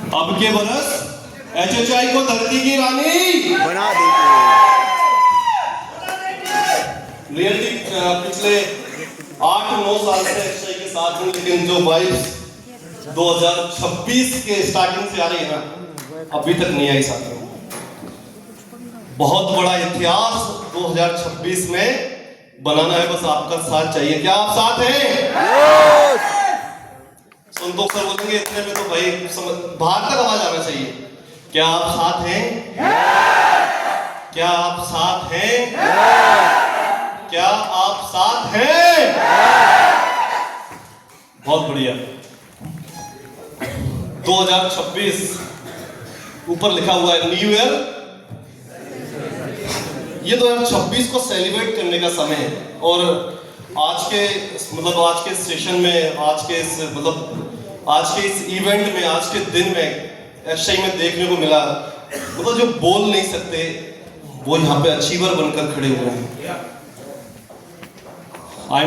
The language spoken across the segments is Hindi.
अब के बरस HHI को धरती की रानी बना देंगे। रियलिटी पिछले 8-9 साल से HHI के साथ हूँ, लेकिन जो वाइब्स 2026 के स्टार्टिंग से आ रही है ना, अभी तक नहीं आई साथ में। बहुत बड़ा इतिहास 2026 में बनाना है, बस आपका साथ चाहिए। क्या आप साथ हैं? संतोष सर बोलेंगे इतने में तो भाई बाहर तक आवाज आना चाहिए। क्या आप साथ हैं? क्या आप साथ हैं? क्या आप साथ हैं? बहुत बढ़िया। 2026 ऊपर लिखा हुआ है न्यू ईयर। ये 2026 को सेलिब्रेट करने का समय है, और आज के सेशन में, आज के इस इवेंट में, आज के दिन में HHI में देखने को मिला, जो बोल नहीं सकते वो यहाँ पे अचीवर बनकर खड़े हुए हैं। आई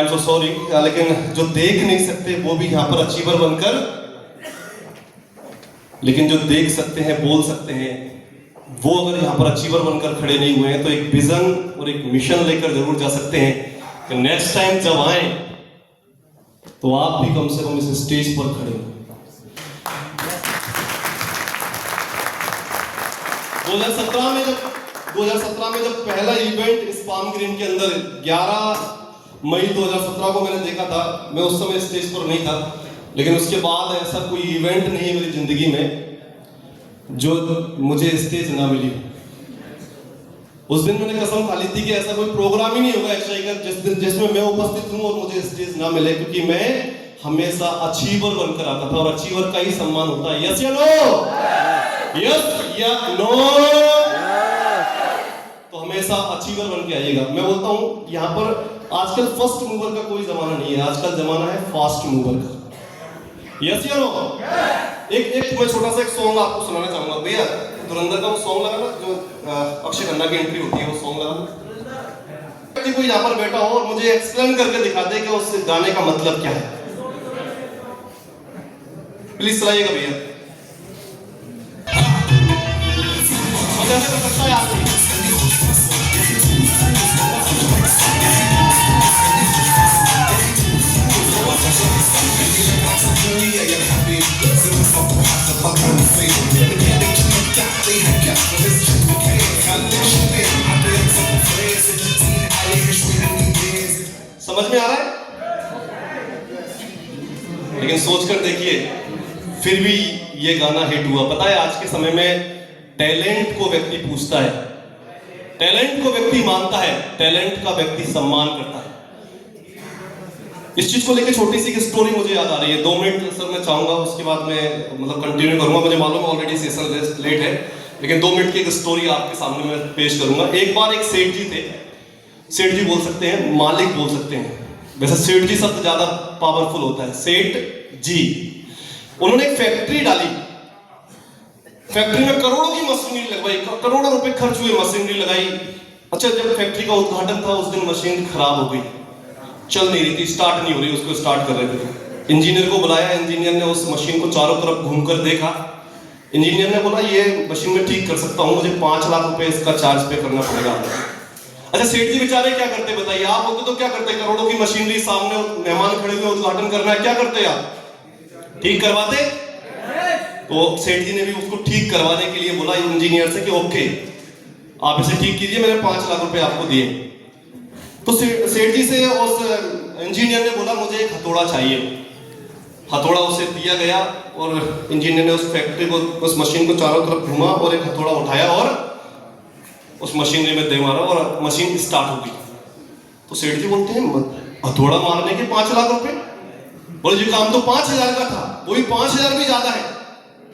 एम सो सॉरी, लेकिन जो देख नहीं सकते वो भी यहाँ पर अचीवर बनकर, लेकिन जो देख सकते हैं, बोल सकते हैं, वो अगर यहाँ पर अचीवर बनकर खड़े नहीं हुए हैं तो एक विजन और एक मिशन लेकर जरूर जा सकते हैं कि नेक्स्ट टाइम जब आए तो आप भी कम से कम इस स्टेज पर खड़े हो। 2017 में जब पहला इवेंट इस पाम ग्रीन के अंदर 11 मई 2017 को मैंने देखा था, मैं उस समय स्टेज पर नहीं था, लेकिन उसके बाद ऐसा कोई इवेंट नहीं है मेरी जिंदगी में जो मुझे स्टेज ना मिली। उस दिन मैंने कसम खा ली थी कि ऐसा कोई प्रोग्राम ही नहीं होगा HHI का जिसमें मैं उपस्थित हूं और मुझे स्टेज ना मिले, क्योंकि मैं हमेशा अचीवर बनकर आता था, और अचीवर का ही सम्मान होता है। यस या नो? यस या नो? तो हमेशा अचीवर बन के आइएगा। मैं बोलता हूं यहाँ पर आजकल फर्स्ट मूवर का कोई जमाना नहीं है, आजकल जमाना है फास्ट मूवर का। यस या नो? एक मैं छोटा सा एक सॉन्ग आपको सुनाना चाहूंगा। भैया धुरंधर का वो सॉन्ग लगा ना, जो अक्षय खन्ना की एंट्री होती है, वो सॉन्ग लगा। कोई यहाँ पर बैठा हो और मुझे एक्सप्लेन करके दिखा दे कि उस गाने का मतलब क्या है, प्लीज सुनाइएगा भैया। कर सकता है आपको? समझ में आ रहा है? लेकिन सोचकर देखिए, फिर भी ये गाना हिट हुआ। पता है आज के समय में टैलेंट को व्यक्ति पूछता है, टैलेंट को व्यक्ति मानता है, टैलेंट का व्यक्ति सम्मान करता है। इस चीज को लेकर छोटी सी स्टोरी मुझे याद आ रही है। 2 मिनट सर मैं चाहूंगा, उसके बाद मैं कंटिन्यू करूंगा। मुझे मालूम है ऑलरेडी सेशन लेट है, लेकिन 2 मिनट की एक स्टोरी आपके सामने मैं पेश करूंगा। एक बार एक सेठ जी थे, सेठ जी बोल सकते हैं, मालिक बोल सकते हैं, वैसे सेठ जी शब्द ज्यादा पावरफुल होता है। सेठ जी, उन्होंने एक फैक्ट्री डाली, फैक्ट्री में करोड़ों की मशीनरी लगवाई, करोड़ों रुपए खर्च हुए, मशीनरी लगाई। अच्छा, जब फैक्ट्री का उद्घाटन था उस दिन मशीन खराब हो गई, चल नहीं रही थी, स्टार्ट नहीं हो रही, उसको स्टार्ट कर रहे थे। इंजीनियर को बुलाया, इंजीनियर ने उस मशीन को चारों तरफ घूमकर देखा। इंजीनियर ने बोला ये मशीन में ठीक कर सकता हूँ, मुझे 5 लाख रुपए इसका चार्ज पे करना पड़ेगा। अच्छा, सेठ जी बेचारे क्या करते बताइए? आप होते तो क्या करते? करोड़ों की मशीनरी सामने, मेहमान खड़े हुए, उद्घाटन करना है, क्या करते आप? ठीक करवाते? तो सेठ जी ने भी उसको ठीक करवाने के लिए बोला इंजीनियर से कि ओके आप इसे ठीक कीजिए, मैंने 5 लाख रुपए आपको दिए। तो सेठ जी से उस इंजीनियर ने बोला मुझे एक हथौड़ा चाहिए। हथौड़ा उसे दिया गया और इंजीनियर ने उस फैक्ट्री को, उस मशीन को चारों तरफ घुमा और एक हथौड़ा उठाया और उस मशीनरी में दे मारा और मशीन स्टार्ट हो गई। तो सेठ जी बोलते हैं हथौड़ा मारने के 5 लाख रुपए? बोले जी काम तो 5,000 का था, वो भी 5,000 भी ज्यादा है।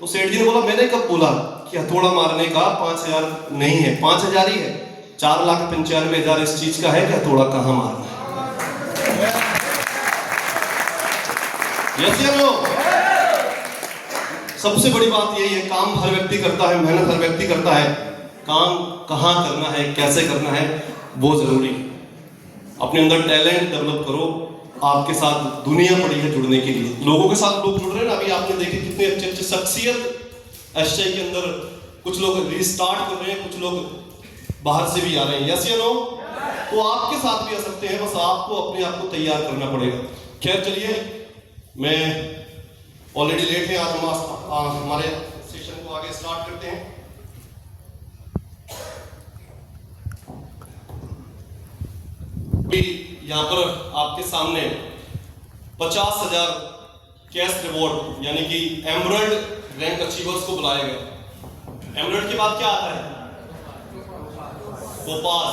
तो सेठ जी ने बोला मैंने कब बोला कि हथौड़ा मारने का 5,000 नहीं है, 5,000 ही है। 4,95,000 इस चीज का है कि हथौड़ा कहां मारना है। यस या नो? सबसे बड़ी बात यही है, काम हर व्यक्ति करता है, मेहनत हर व्यक्ति करता है, काम कहां करना है, कैसे करना है, वो जरूरी है। अपने अंदर टैलेंट डेवलप करो। आपके साथ दुनिया पड़ी है जुड़ने के लिए, लोगों के साथ लोग जुड़ रहे हैं ना। अभी आपने देखे कितने अच्छे अच्छे शख्सियत शख्सियत एसएचआई के अंदर कुछ लोग रिस्टार्ट कर रहे हैं, कुछ लोग बाहर से भी आ रहे हैं, यस या नो? तो आपके साथ भी आ सकते हैं, बस आपको अपने आप को तैयार करना पड़ेगा। खैर चलिए, मैं ऑलरेडी लेट है, आज हम हमारे सेशन को आगे स्टार्ट करते हैं। यहाँ पर आपके सामने 50,000 कैश रिवॉर्ड यानी कि एमरल्ड रैंक अचीवर्स को बुलाया गया। एमरल्ड के बाद क्या आता है? टोपाज।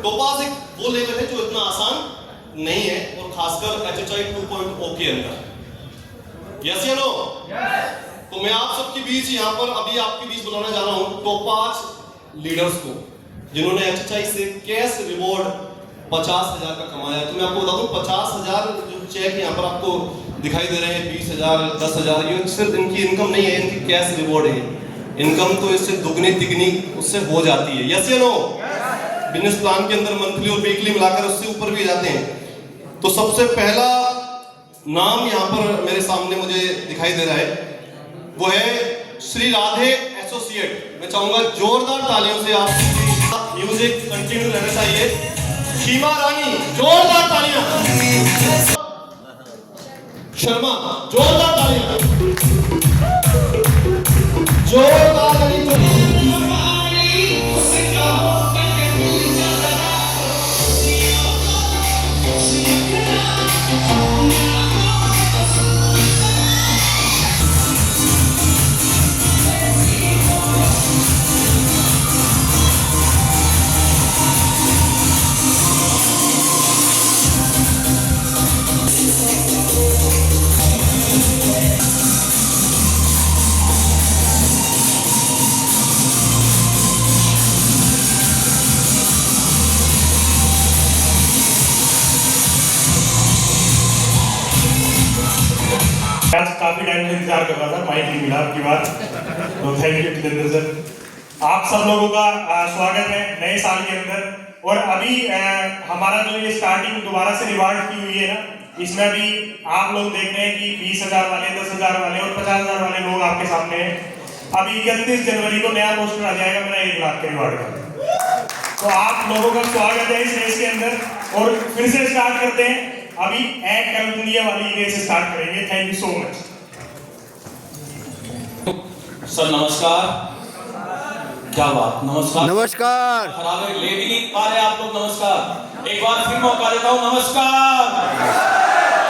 टोपाज एक वो लेवल है जो इतना आसान नहीं है, और खासकर एचएचआई 2.0 के अंदर। यस या नो? तो मैं आप सबके बीच यहाँ पर अभी आपके बीच बुलाना जा रहा हूँ टोपाज लीडर्स को, जिन्होंने एचएचआई से कैश रिवॉर्ड 50,000 का कमाया। तो मैं आपको बता दूं, 50,000 जो चेक यहाँ पर आपको दिखाई दे रहे हैं, 20,000, 10,000, ये सिर्फ इनकी इनकम नहीं है, इनकी कैश रिवॉर्ड है। इनकम तो इससे दुगनी तिगनी उससे हो जाती है, यस या नो? बिजनेस प्लान के अंदर मंथली और वीकली मिलाकर उससे ऊपर भी जाते हैं। तो सबसे पहला नाम यहाँ पर मेरे सामने मुझे दिखाई दे रहा है, वो है श्री राधे एसोसिएट। मैं चाहूंगा जोरदार तालियों से आप म्यूजिक कंटिन्यू रहना चाहिए। सीमा रानी, जोरदार तालियां। शर्मा, जोरदार तालियां। जोरदार तालियां। आज काफी टाइम से इंतजार कर रहा था, माइक नहीं मिला आपकी बात, तो थैंक यू जितेंद्र सर। आप सब लोगों का स्वागत है नए साल के अंदर। और अभी हमारा जो ये स्टार्टिंग दोबारा से रिवार्ड की हुई है ना, इसमें भी आप लोग देख रहे हैं कि 20,000 वाले, 10,000 वाले और 50,000 वाले लोग आपके सामने हैं। अभी 31 जनवरी को नया पोस्टर आ जाएगा मेरा 1 लाख के रिवार्ड का। तो आप लोगों का स्वागत है इस रेस के अंदर। और फिर से स्टार्ट करते हैं, अभी एक हेल्प इंडिया वाली रेस स्टार्ट करेंगे। Thank you so much sir. नमस्कार। क्या बात, नमस्कार। नमस्कार। खराबे ले भी नहीं पा रहे आप लोग। नमस्कार, एक बार फिर मौका देता हूँ। नमस्कार।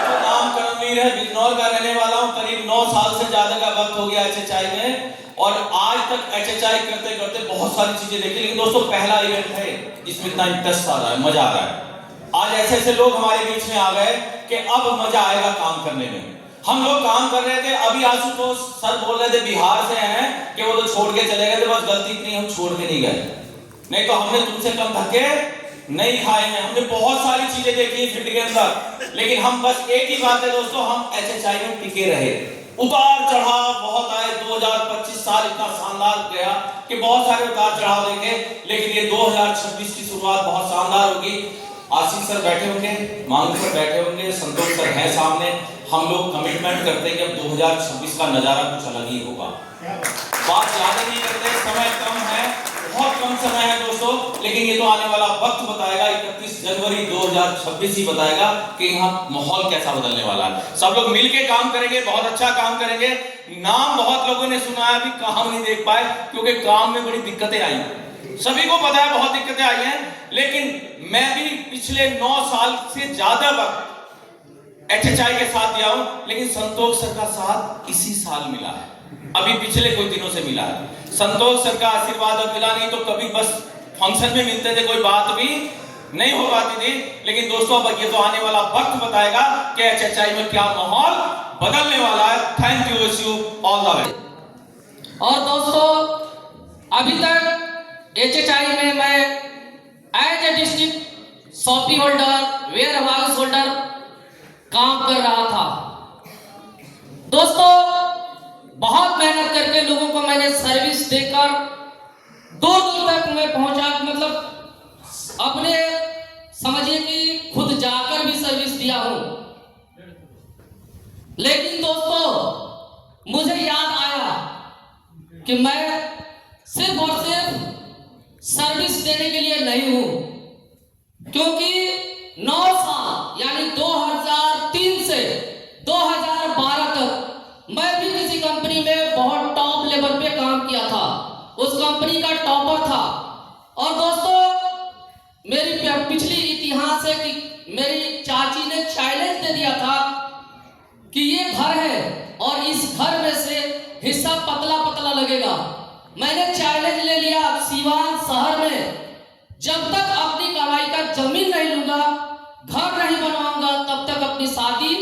तो नाम करम नहीं रहे, बिजनौर का रहने वाला हूँ। करीब 9 साल से ज्यादा का वक्त हो गया एचएचआई में, और आज तक एचएचआई करते करते बहुत सारी चीजें देखी। लेकिन दोस्तों, पहला इवेंट है जिसमें इतना इंटरेस्ट आ रहा है, मजा आ रहा है। आज ऐसे ऐसे लोग हमारे बीच में आ गए कि अब मजा आएगा काम करने में। हम लोग काम कर रहे थे, अभी आशुतोष सर बोल रहे थे बिहार से हैं कि वो तो छोड़ के चले गए थे, बस गलती इतनी हम छोड़ के नहीं गए, नहीं तो हमने तुमसे कम धक्के नहीं खाए हैं। हमने बहुत सारी चीजें देखी फील्ड के अंदर, लेकिन हम बस एक ही बात है दोस्तों, हम एचएचआई में टिके रहे। उतार चढ़ाव बहुत आए, 2025 साल इतना शानदार गया कि बहुत सारे उतार चढ़ाव देखे, लेकिन ये 2026 की शुरुआत बहुत शानदार होगी। आशीष सर बैठे होंगे, मांग सर बैठे होंगे, संतोष सर है सामने। हम लोग कमिटमेंट करते हैं कि अब 2026 का नजारा कुछ अलग ही होगा। बात ज्यादा नहीं करते, समय कम है, बहुत कम समय है दोस्तों, लेकिन ये तो आने वाला वक्त बताएगा। 31 जनवरी 2026 ही बताएगा कि यहाँ माहौल कैसा बदलने वाला है। सब लोग मिलके काम करेंगे, बहुत अच्छा काम करेंगे। नाम बहुत लोगों ने सुना है, अभी काम नहीं देख पाए क्योंकि काम में बड़ी दिक्कतें आई। सभी को पता है बहुत दिक्कतें आई हैं, लेकिन मैं भी पिछले 9 साल से ज्यादा वक्त एचएचआई के साथ दिया हूं, लेकिन संतोष सर का साथ इसी साल मिला है, अभी पिछले कुछ दिनों से मिला है। संतोष सर का आशीर्वाद अब मिला, नहीं तो कभी बस फंक्शन में मिलते थे, कोई बात भी नहीं हो पाती थी। लेकिन दोस्तों, अब ये तो आने वाला वक्त बताएगा कि एचएचआई में क्या माहौल बदलने वाला है। Thank you, wish you all the best. और दोस्तों, अभी तक एचएचआई में मैं as a district shoppe holder, warehouse holder काम कर रहा था। दोस्तों, बहुत मेहनत करके लोगों को मैंने सर्विस देकर दूर दूर तक मैं पहुंचा, मतलब अपने समझिए कि खुद जाकर भी सर्विस दिया हूं। लेकिन दोस्तों, मुझे याद आया कि मैं सिर्फ और सिर्फ सर्विस देने के लिए नहीं हूं, क्योंकि 9 साल यानी 2003 से 2012 तक मैं भी किसी कंपनी में बहुत टॉप लेवल पे काम किया था, उस कंपनी का टॉपर था। और दोस्तों, मेरी पिछली इतिहास है कि मेरी चाची ने चैलेंज दे दिया था कि ये घर है और इस घर में से हिस्सा पतला पतला लगेगा। मैंने चैलेंज ले लिया, सीवान शहर में जब तक अपनी कमाई का जमीन नहीं लूंगा, घर नहीं बनवाऊंगा, तब तक अपनी शादी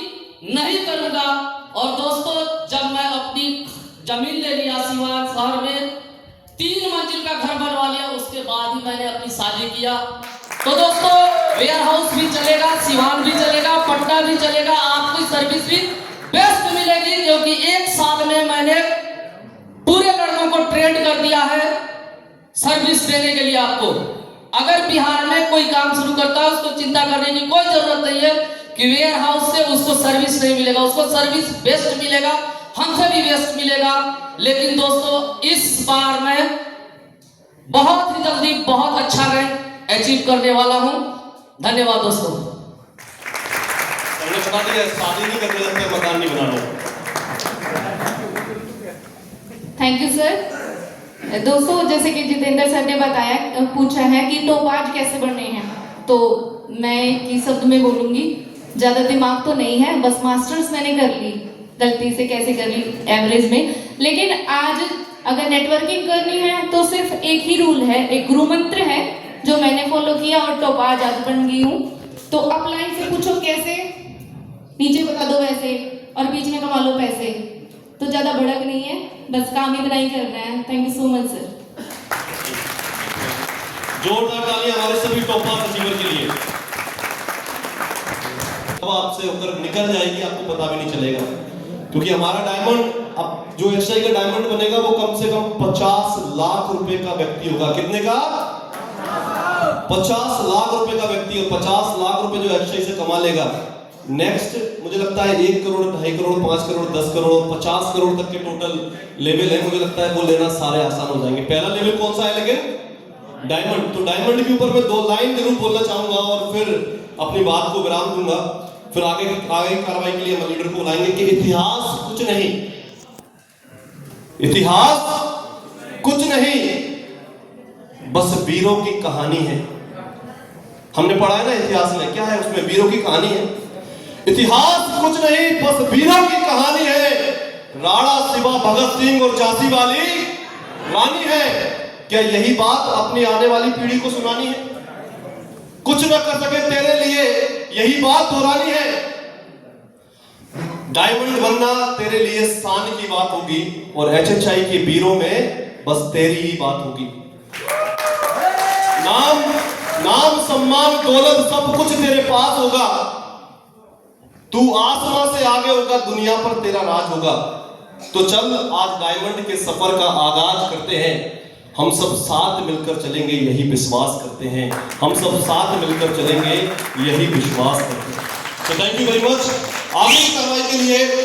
नहीं करूंगा। और दोस्तों, जब मैं अपनी जमीन ले लिया सीवान शहर में, 3 मंजिल का घर बनवा लिया, उसके बाद ही मैंने अपनी शादी किया। तो दोस्तों, वेयर हाउस भी चलेगा, सीवान भी चलेगा, पटना भी चलेगा, आपकी सर्विस भी बेस्ट मिलेगी, क्योंकि 1 साल में मैंने पूरे लड़कों को ट्रेंड कर दिया है सर्विस देने के लिए। आपको अगर बिहार में कोई काम शुरू करता है, उसको चिंता करने की कोई जरूरत नहीं है कि वेयर हाउस से उसको सर्विस नहीं मिलेगा, उसको सर्विस बेस्ट मिलेगा, हमसे भी बेस्ट मिलेगा। लेकिन दोस्तों, इस बार मैं बहुत ही जल्दी बहुत अच्छा रैंक अचीव करने वाला हूं। धन्यवाद दोस्तों। हमने बता दिया, शादी नहीं करने लगते, मकान नहीं बनाना। Thank you sir. दोस्तों, जैसे कि जितेंद्र सर ने बताया, पूछा है कि टोपाज कैसे बने हैं, तो मैं एक शब्द में बोलूंगी, ज़्यादा दिमाग तो नहीं है, बस मास्टर्स मैंने कर ली, गलती से कैसे कर ली एवरेज में। लेकिन आज अगर नेटवर्किंग करनी है तो सिर्फ एक ही रूल है, एक गुरु मंत्र है जो मैंने फॉलो किया और टोपाज आज बन गई हूँ। तो अपलाइन से पूछो कैसे, नीचे बता दो वैसे, और बीच में कमा लो पैसे। तो ज़्यादा भड़क नहीं है, बस काम इतना ही करना है। Thank you so much sir. जोरदार तालियां हमारे सभी टॉपर अचीवर के लिए। अब आपसे होकर निकल जाएगी, आपको पता भी नहीं चलेगा, क्योंकि हमारा डायमंड, अब जो एसआई का डायमंड बनेगा वो कम से कम 50 लाख रुपए का व्यक्ति होगा। कितने का? 50 लाख रुपए का व्यक्ति, और 50 लाख रुपए जो एसआई से कमा लेगा, नेक्स्ट मुझे लगता है 1 करोड़, 2.5 करोड़, 5 करोड़, 10 करोड़, 50 करोड़ तक के टोटल लेवल है। मुझे लगता है वो लेना सारे आसान हो जाएंगे। पहला लेवल कौन सा है लेकिन? डायमंड। तो डायमंड के ऊपर मैं 2 लाइन जरूर बोलना चाहूंगा और फिर अपनी बात को विराम दूंगा। फिर आगे की कार्रवाई के लिए हम लीडर को बुलाएंगे कि इतिहास कुछ नहीं, इतिहास कुछ नहीं, बस वीरों की कहानी है। हमने पढ़ा है ना इतिहास में, क्या है उसमें? वीरों की कहानी है। इतिहास कुछ नहीं, बस वीरों की कहानी है। राणा शिवा, भगत सिंह और झांसी वाली रानी है। क्या यही बात अपनी आने वाली पीढ़ी को सुनानी है? कुछ न कर सके तेरे लिए, यही बात दोहरानी है। डायमंड बनना तेरे लिए शान की बात होगी, और एचएचआई के वीरों में बस तेरी ही बात होगी। नाम सम्मान दौलत सब कुछ तेरे पास होगा। तू आसमां से आगे होगा, दुनिया पर तेरा राज होगा। तो चल आज डायमंड के सफर का आगाज करते हैं। हम सब साथ मिलकर चलेंगे, यही विश्वास करते हैं। हम सब साथ मिलकर चलेंगे, यही विश्वास करते हैं। तो थैंक यू वेरी मच। आगे की कार्रवाई के लिए